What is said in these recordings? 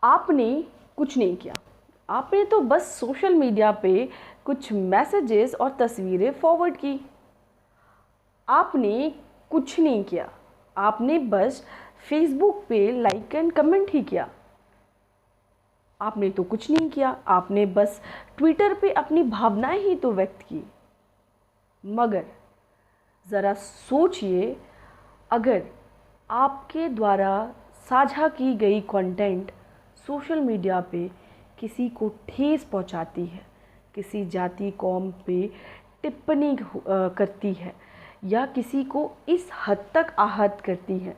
आपने कुछ नहीं किया। आपने तो बस सोशल मीडिया पे कुछ मैसेजेस और तस्वीरें फॉरवर्ड की। आपने कुछ नहीं किया। आपने बस फेसबुक पे लाइक एंड कमेंट ही किया। आपने तो कुछ नहीं किया। आपने बस ट्विटर पे अपनी भावनाएं ही तो व्यक्त की। मगर ज़रा सोचिए, अगर आपके द्वारा साझा की गई कंटेंट सोशल मीडिया पे किसी को ठेस पहुंचाती है, किसी जाति कौम पे टिप्पणी करती है या किसी को इस हद तक आहत करती है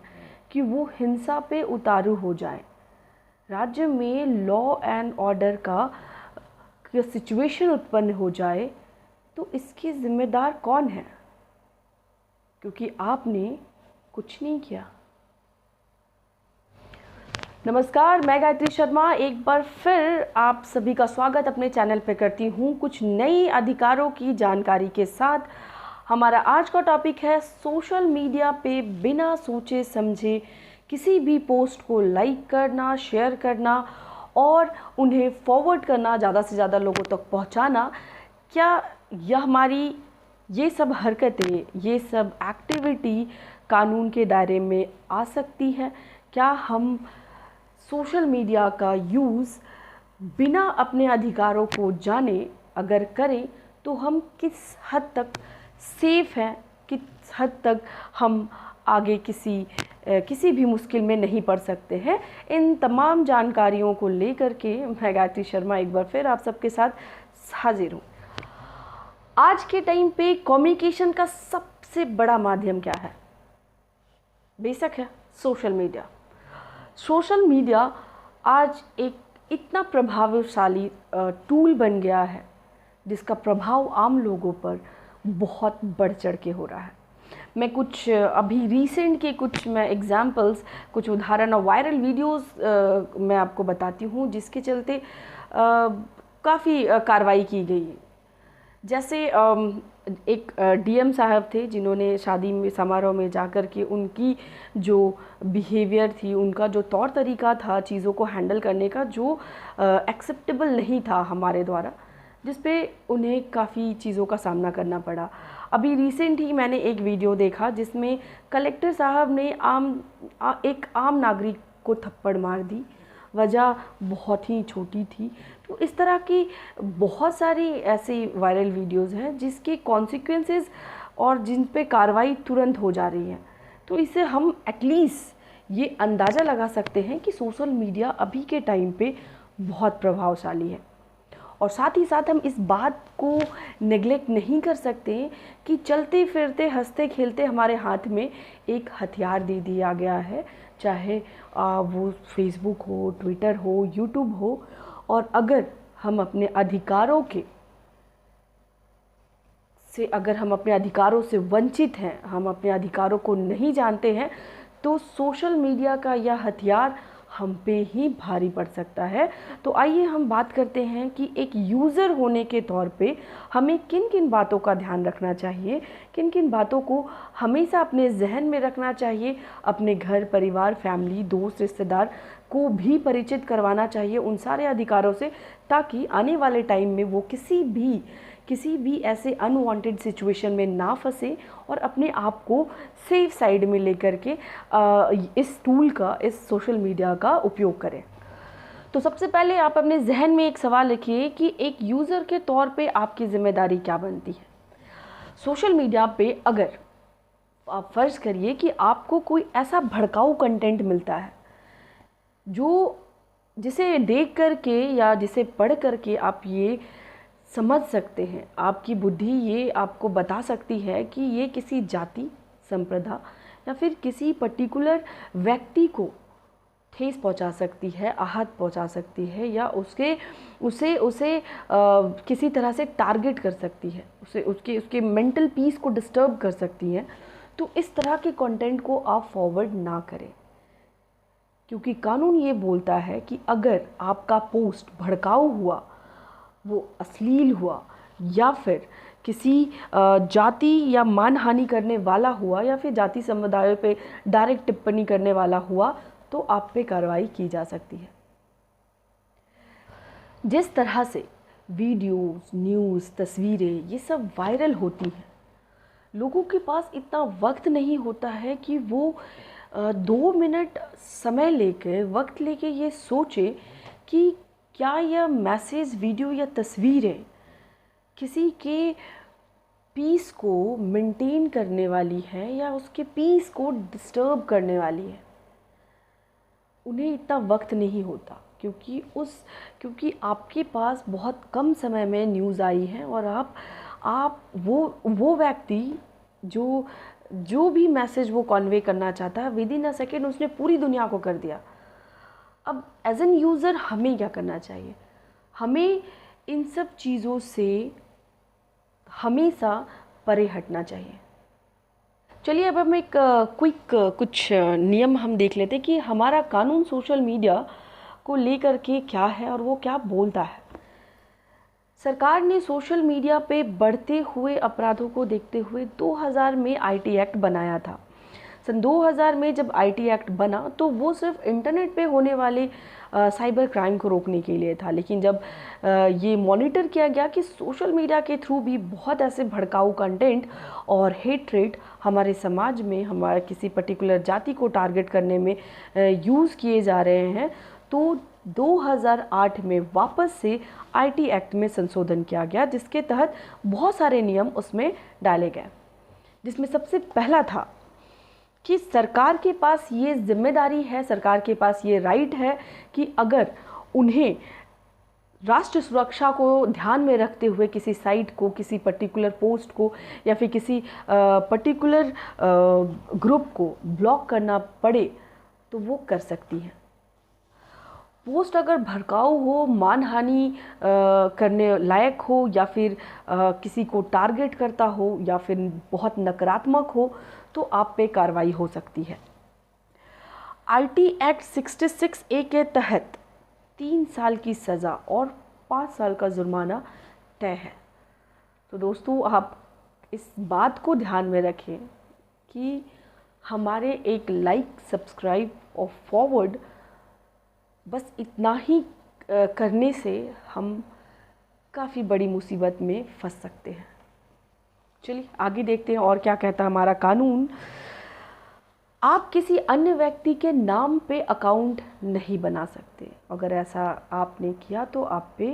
कि वो हिंसा पे उतारू हो जाए, राज्य में लॉ एंड ऑर्डर का सिचुएशन उत्पन्न हो जाए, तो इसके जिम्मेदार कौन है? क्योंकि आपने कुछ नहीं किया। नमस्कार, मैं गायत्री शर्मा एक बार फिर आप सभी का स्वागत अपने चैनल पे करती हूँ कुछ नई अधिकारों की जानकारी के साथ। हमारा आज का टॉपिक है सोशल मीडिया पे बिना सोचे समझे किसी भी पोस्ट को लाइक करना, शेयर करना और उन्हें फॉरवर्ड करना, ज़्यादा से ज़्यादा लोगों तक पहुँचाना। क्या यह हमारी ये सब हरकतें, ये सब एक्टिविटी कानून के दायरे में आ सकती है? क्या हम सोशल मीडिया का यूज़ बिना अपने अधिकारों को जाने अगर करें तो हम किस हद तक सेफ़ हैं, किस हद तक हम आगे किसी भी मुश्किल में नहीं पड़ सकते हैं? इन तमाम जानकारियों को लेकर के मैं गायत्री शर्मा एक बार फिर आप सबके साथ हाजिर हूँ। आज के टाइम पे कम्युनिकेशन का सबसे बड़ा माध्यम क्या है? बेशक है सोशल मीडिया। सोशल मीडिया आज एक इतना प्रभावशाली टूल बन गया है जिसका प्रभाव आम लोगों पर बहुत बढ़ चढ़ के हो रहा है। मैं कुछ अभी रिसेंट के कुछ एग्जाम्पल्स, कुछ उदाहरण और वायरल वीडियोस मैं आपको बताती हूँ जिसके चलते काफ़ी कार्रवाई की गई। जैसे एक डीएम साहब थे जिन्होंने शादी में समारोह में जाकर के उनकी जो बिहेवियर थी, उनका जो तौर तरीका था चीज़ों को हैंडल करने का, जो एक्सेप्टेबल नहीं था हमारे द्वारा, जिस पे उन्हें काफ़ी चीज़ों का सामना करना पड़ा। अभी रिसेंट ही मैंने एक वीडियो देखा जिसमें कलेक्टर साहब ने एक आम नागरिक को थप्पड़ मार दी। वजह बहुत ही छोटी थी। तो इस तरह की बहुत सारी ऐसी वायरल वीडियोस हैं जिसके कॉन्सिक्वेंसेस और जिन पे कार्रवाई तुरंत हो जा रही है। तो इससे हम एटलीस्ट ये अंदाज़ा लगा सकते हैं कि सोशल मीडिया अभी के टाइम पे बहुत प्रभावशाली है। और साथ ही साथ हम इस बात को नेग्लेक्ट नहीं कर सकते कि चलते फिरते हंसते खेलते हमारे हाथ में एक हथियार दे दिया गया है, चाहे वो फेसबुक हो, ट्विटर हो, यूट्यूब हो। और अगर हम अपने अधिकारों से वंचित हैं, हम अपने अधिकारों को नहीं जानते हैं, तो सोशल मीडिया का यह हथियार हम पे ही भारी पड़ सकता है। तो आइए हम बात करते हैं कि एक यूज़र होने के तौर पे हमें किन किन बातों का ध्यान रखना चाहिए, किन किन बातों को हमेशा अपने जहन में रखना चाहिए, अपने घर परिवार, फैमिली, दोस्त, रिश्तेदार को भी परिचित करवाना चाहिए उन सारे अधिकारों से, ताकि आने वाले टाइम में वो किसी भी ऐसे अनवांटेड सिचुएशन में ना फंसे और अपने आप को सेफ साइड में लेकर के इस टूल का, इस सोशल मीडिया का उपयोग करें। तो सबसे पहले आप अपने जहन में एक सवाल रखिए कि एक यूज़र के तौर पे आपकी जिम्मेदारी क्या बनती है। सोशल मीडिया पे अगर आप फ़र्ज़ करिए कि आपको कोई ऐसा भड़काऊ कंटेंट मिलता है जिसे देख करके या जिसे पढ़ करके आप ये समझ सकते हैं, आपकी बुद्धि ये आपको बता सकती है कि ये किसी जाति, संप्रदाय या फिर किसी पर्टिकुलर व्यक्ति को ठेस पहुंचा सकती है, आहत पहुंचा सकती है, या उसे किसी तरह से टारगेट कर सकती है, उसके मेंटल पीस को डिस्टर्ब कर सकती है, तो इस तरह के कंटेंट को आप फॉरवर्ड ना करें। क्योंकि कानून ये बोलता है कि अगर आपका पोस्ट भड़काऊ हुआ, वो अश्लील हुआ, या फिर किसी जाति या मानहानि करने वाला हुआ, या फिर जाति समुदायों पे डायरेक्ट टिप्पणी करने वाला हुआ, तो आप पे कार्रवाई की जा सकती है। जिस तरह से वीडियोस, न्यूज़, तस्वीरें ये सब वायरल होती हैं, लोगों के पास इतना वक्त नहीं होता है कि वो 2 मिनट समय लेके वक्त लेके ये सोचे कि क्या यह मैसेज, वीडियो या तस्वीरें किसी के पीस को मेंटेन करने वाली है या उसके पीस को डिस्टर्ब करने वाली है। उन्हें इतना वक्त नहीं होता क्योंकि आपके पास बहुत कम समय में न्यूज़ आई है और आप वो व्यक्ति जो भी मैसेज वो कन्वे करना चाहता है, विद इन अ सेकेंड उसने पूरी दुनिया को कर दिया। अब एज एन यूज़र हमें क्या करना चाहिए? हमें इन सब चीज़ों से हमेशा परे हटना चाहिए। चलिए अब हम एक क्विक कुछ नियम हम देख लेते हैं कि हमारा कानून सोशल मीडिया को लेकर के क्या है और वो क्या बोलता है। सरकार ने सोशल मीडिया पे बढ़ते हुए अपराधों को देखते हुए 2000 में आईटी एक्ट बनाया था। सन 2000 में जब आईटी एक्ट बना तो वो सिर्फ इंटरनेट पे होने वाले साइबर क्राइम को रोकने के लिए था, लेकिन जब ये मॉनिटर किया गया कि सोशल मीडिया के थ्रू भी बहुत ऐसे भड़काऊ कंटेंट और हेट्रेट हमारे समाज में हमारे किसी पर्टिकुलर जाति को टारगेट करने में यूज़ किए जा रहे हैं, तो 2008 में वापस से आईटी एक्ट में संशोधन किया गया, जिसके तहत बहुत सारे नियम उसमें डाले गए, जिसमें सबसे पहला था कि सरकार के पास ये जिम्मेदारी है, सरकार के पास ये राइट है कि अगर उन्हें राष्ट्र सुरक्षा को ध्यान में रखते हुए किसी साइट को, किसी पर्टिकुलर पोस्ट को या फिर किसी पर्टिकुलर ग्रुप को ब्लॉक करना पड़े तो वो कर सकती है। पोस्ट अगर भड़काऊ हो, मानहानि करने लायक हो या फिर किसी को टारगेट करता हो या फिर बहुत नकारात्मक हो तो आप पे कार्रवाई हो सकती है। आईटी एक्ट 66A के तहत 3 साल की सज़ा और 5 साल का जुर्माना तय है। तो दोस्तों आप इस बात को ध्यान में रखें कि हमारे एक लाइक, सब्सक्राइब और फॉरवर्ड बस इतना ही करने से हम काफ़ी बड़ी मुसीबत में फंस सकते हैं। चलिए आगे देखते हैं और क्या कहता है हमारा कानून। आप किसी अन्य व्यक्ति के नाम पे अकाउंट नहीं बना सकते। अगर ऐसा आपने किया तो आप पे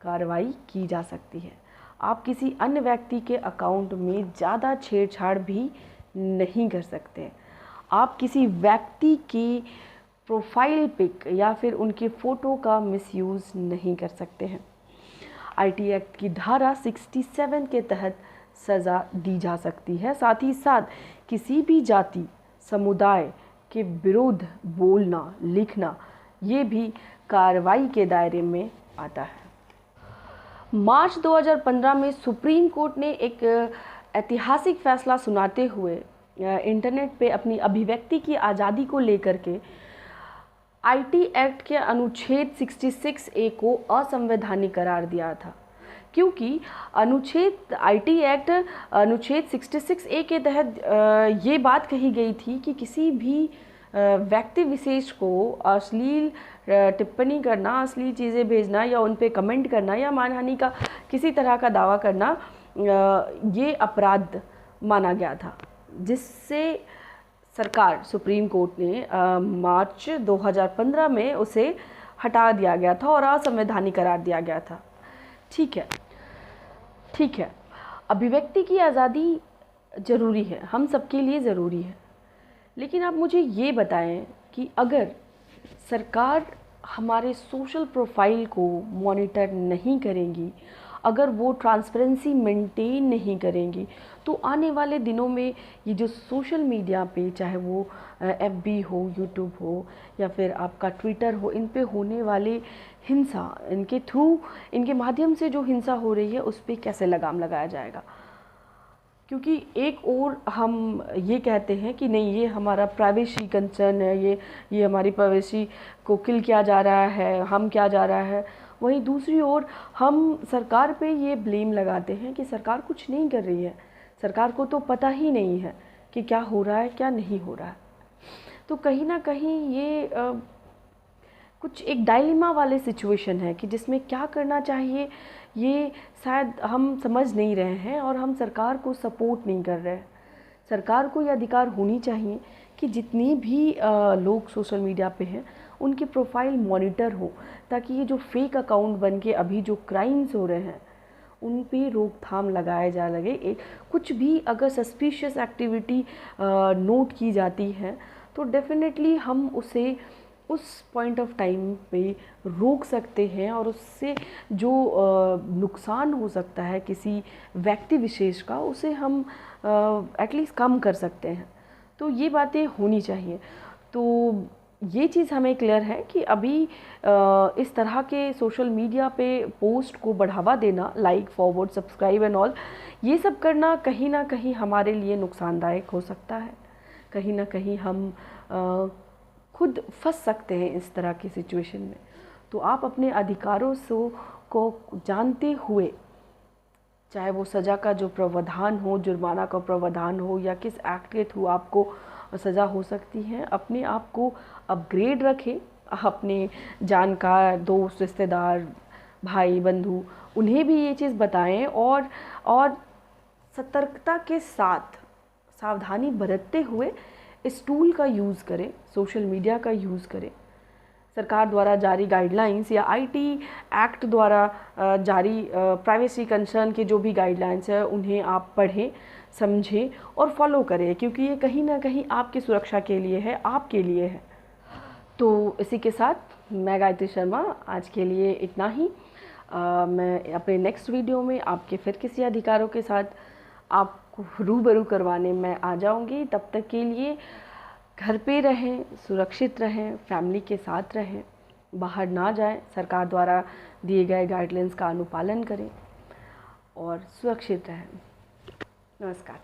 कार्रवाई की जा सकती है। आप किसी अन्य व्यक्ति के अकाउंट में ज़्यादा छेड़छाड़ भी नहीं कर सकते। आप किसी व्यक्ति की प्रोफाइल पिक या फिर उनके फ़ोटो का मिसयूज़ नहीं कर सकते हैं। आईटी एक्ट की धारा 67 के तहत सज़ा दी जा सकती है। साथ ही साथ किसी भी जाति, समुदाय के विरुद्ध बोलना, लिखना ये भी कार्रवाई के दायरे में आता है। मार्च 2015 में सुप्रीम कोर्ट ने एक ऐतिहासिक फैसला सुनाते हुए इंटरनेट पे अपनी अभिव्यक्ति की आज़ादी को लेकर के आईटी एक्ट के अनुच्छेद 66A को असंवैधानिक करार दिया था, क्योंकि आईटी एक्ट अनुच्छेद 66A के तहत ये बात कही गई थी कि किसी भी व्यक्ति विशेष को अश्लील टिप्पणी करना, अश्लील चीज़ें भेजना या उन पे कमेंट करना या मानहानि का किसी तरह का दावा करना ये अपराध माना गया था, जिससे सरकार, सुप्रीम कोर्ट ने मार्च 2015 में उसे हटा दिया गया था और असंवैधानिक करार दिया गया था। ठीक है, अभिव्यक्ति की आज़ादी ज़रूरी है, हम सबके लिए ज़रूरी है, लेकिन आप मुझे ये बताएं कि अगर सरकार हमारे सोशल प्रोफाइल को मॉनिटर नहीं करेंगी, अगर वो ट्रांसपेरेंसी मेंटेन नहीं करेंगी, तो आने वाले दिनों में ये जो सोशल मीडिया पे, चाहे वो एफबी हो, यूट्यूब हो या फिर आपका ट्विटर हो, इन पे होने वाले हिंसा, इनके थ्रू, इनके माध्यम से जो हिंसा हो रही है उस पर कैसे लगाम लगाया जाएगा। क्योंकि एक और हम ये कहते हैं कि नहीं, ये हमारा प्राइवेसी कंसर्न है, ये हमारी प्राइवेसी को किल किया जा रहा है, हम क्या जा रहा है, वहीं दूसरी ओर हम सरकार पे ये ब्लेम लगाते हैं कि सरकार कुछ नहीं कर रही है, सरकार को तो पता ही नहीं है कि क्या हो रहा है, क्या नहीं हो रहा है। तो कहीं ना कहीं कुछ एक डायलेमा वाले सिचुएशन है कि जिसमें क्या करना चाहिए ये शायद हम समझ नहीं रहे हैं और हम सरकार को सपोर्ट नहीं कर रहे हैं। सरकार को ये अधिकार होनी चाहिए कि जितनी भी लोग सोशल मीडिया पे हैं उनकी प्रोफाइल मॉनिटर हो, ताकि ये जो फेक अकाउंट बन के अभी जो क्राइम्स हो रहे हैं उन पे रोकथाम लगाया जा लगे। एक कुछ भी अगर सस्पिशियस एक्टिविटी नोट की जाती है तो डेफिनेटली हम उसे उस पॉइंट ऑफ टाइम पे रोक सकते हैं और उससे जो नुकसान हो सकता है किसी व्यक्ति विशेष का उसे हम एटलीस्ट कम कर सकते हैं। तो ये बातें होनी चाहिए। तो ये चीज़ हमें क्लियर है कि अभी इस तरह के सोशल मीडिया पे पोस्ट को बढ़ावा देना, like, forward, subscribe and all, ये सब करना कहीं ना कहीं हमारे लिए नुकसानदायक हो सकता है। कहीं ना कहीं हम खुद फंस सकते हैं इस तरह की सिचुएशन में। तो आप अपने अधिकारों को जानते हुए, चाहे वो सज़ा का जो प्रावधान हो, जुर्माना का प्रावधान हो या किस एक्ट के थ्रू आपको सज़ा हो सकती है, अपने आप को अपग्रेड रखें। अपने जानकार, दोस्त, रिश्तेदार, भाई, बंधु, उन्हें भी ये चीज़ बताएं और सतर्कता के साथ, सावधानी बरतते हुए इस टूल का यूज़ करें, सोशल मीडिया का यूज़ करें। सरकार द्वारा जारी गाइडलाइंस या आईटी एक्ट द्वारा जारी प्राइवेसी कंसर्न के जो भी गाइडलाइंस है उन्हें आप पढ़ें, समझें और फॉलो करें, क्योंकि ये कहीं ना कहीं आपकी सुरक्षा के लिए है, आपके लिए है। तो इसी के साथ मैं गायत्री शर्मा आज के लिए इतना ही। मैं अपने नेक्स्ट वीडियो में आपके फिर किसी अधिकारों के साथ आपको रूबरू करवाने मैं आ जाऊंगी। तब तक के लिए घर पे रहें, सुरक्षित रहें, फैमिली के साथ रहें, बाहर ना जाएं, सरकार द्वारा दिए गए गाइडलाइंस का अनुपालन करें और सुरक्षित रहें। नमस्कार।